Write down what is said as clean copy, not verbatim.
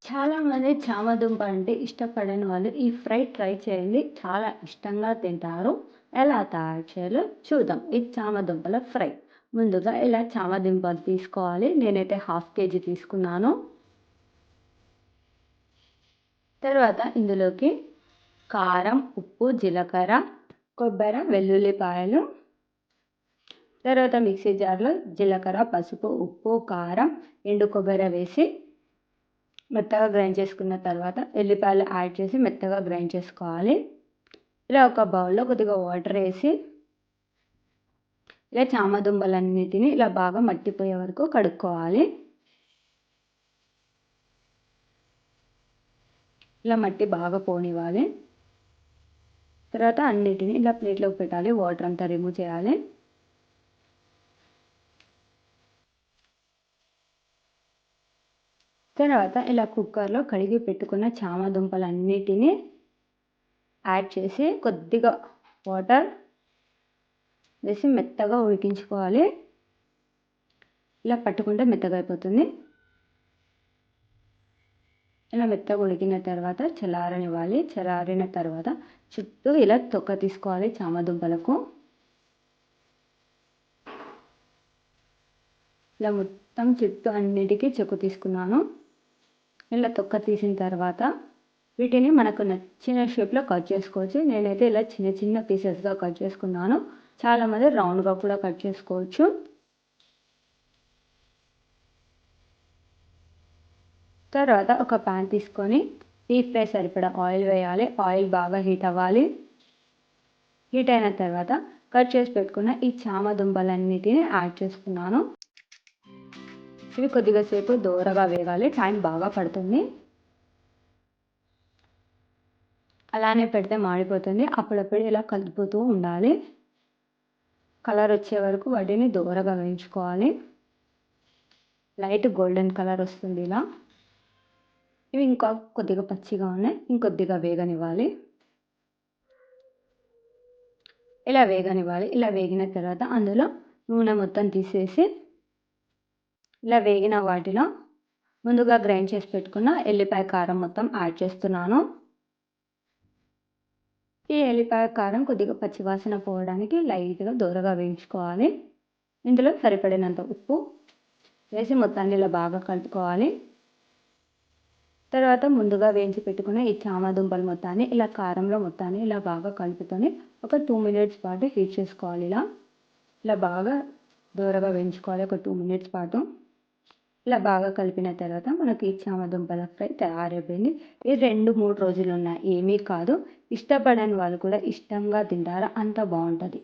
చాలామంది చామదుంప అంటే ఇష్టపడని వాళ్ళు ఈ ఫ్రై ట్రై చేయండి. చాలా ఇష్టంగా తింటారు. ఎలా తయారు చేయాలో చూద్దాం. ఈ చామదుంపల ఫ్రై. ముందుగా ఇలా చామదుంపలు తీసుకోవాలి. నేనైతే హాఫ్ కేజీ తీసుకున్నాను. తర్వాత ఇందులోకి కారం, ఉప్పు, జీలకర్ర, కొబ్బరి, వెల్లుల్లిపాయలు, తర్వాత మిక్సీ జార్లో జీలకర్ర, పసుపు, ఉప్పు, కారం, ఎండు కొబ్బరి వేసి మెత్తగా గ్రైండ్ చేసుకున్న తర్వాత ఎల్లిపాయలు యాడ్ చేసి మెత్తగా గ్రైండ్ చేసుకోవాలి. ఇలా ఒక బౌల్లో కొద్దిగా వాటర్ వేసి ఇలా చామదుంపలన్నిటిని ఇలా బాగా మట్టిపోయే వరకు కడుక్కోవాలి. ఇలా మట్టి బాగా పోనివ్వాలి. తర్వాత అన్నిటిని ఇలా ప్లేట్లోకి పెట్టాలి. వాటర్ అంతా రిమూవ్ చేయాలి. తర్వాత ఇలా కుక్కర్లో కడిగి పెట్టుకున్న చామదుంపలన్నిటిని యాడ్ చేసి కొద్దిగా వాటర్ వేసి మెత్తగా ఉడికించుకోవాలి. ఇలా పట్టుకుంటే మెత్తగా అయిపోతుంది. ఇలా మెత్తగా ఉడికిన తర్వాత చల్లారనివ్వాలి. చల్లారిన తర్వాత చుట్టూ ఇలా తొక్క తీసుకోవాలి చామదుంపలకు. ఇలా మొత్తం చుట్టూ అన్నిటికీ చెక్కు తీసుకున్నాను. ఇలా తొక్క తీసిన తర్వాత వీటిని మనకు నచ్చిన షేప్లో కట్ చేసుకోవచ్చు. నేనైతే ఇలా చిన్న చిన్న పీసెస్గా కట్ చేసుకున్నాను. చాలామంది రౌండ్గా కూడా కట్ చేసుకోవచ్చు. తర్వాత ఒక ప్యాన్ తీసుకొని డీప్ ఫ్రై సరిపడా ఆయిల్ వేయాలి. ఆయిల్ బాగా హీట్ అవ్వాలి. హీట్ అయిన తర్వాత కట్ చేసి పెట్టుకున్న ఈ చామదుంపలన్నిటిని యాడ్ చేసుకున్నాను. ఇవి కొద్దిగా సేపు దోరగా వేగాలి. టైం బాగా పడుతుంది. అలానే పెడితే మాడిపోతుంది. అప్పుడప్పుడు ఇలా కలుపుతూ ఉండాలి. కలర్ వచ్చే వరకు వాటిని దోరగా వేయించుకోవాలి. లైట్ గోల్డెన్ కలర్ వస్తుంది ఇలా. ఇవి ఇంకా కొద్దిగా పచ్చిగా ఉన్నాయి. ఇంకొద్దిగా వేగనివ్వాలి. ఇలా వేగనివ్వాలి. ఇలా వేగిన తర్వాత అందులో నూనె మొత్తం తీసేసి ఇలా వేగిన వాటిలో ముందుగా గ్రైండ్ చేసి పెట్టుకున్న ఎల్లిపాయ కారం మొత్తం యాడ్ చేస్తున్నాను. ఈ ఎల్లిపాయ కారం కొద్దిగా పచ్చివాసన పోవడానికి లైట్గా దూరగా వేయించుకోవాలి. ఇందులో సరిపడినంత ఉప్పు వేసి మొత్తాన్ని ఇలా బాగా కలుపుకోవాలి. తర్వాత ముందుగా వేయించి పెట్టుకున్న ఈ చామదుంపలు మొత్తాన్ని ఇలా కారంలో మొత్తాన్ని ఇలా బాగా కలుపుకొని ఒక 2 మినిట్స్ పాటు హీట్ చేసుకోవాలి. ఇలా బాగా దూరగా వేయించుకోవాలి ఒక 2 మినిట్స్ పాటు. ఇలా బాగా కలిపిన తర్వాత మనకి ఈ చామదుంపల ఫ్రై తయారైపోయింది. ఇది 2-3 రోజులు ఉన్నాయి, ఏమీ కాదు. ఇష్టపడని వాళ్ళు కూడా ఇష్టంగా తింటారు. అంత బాగుంటుంది.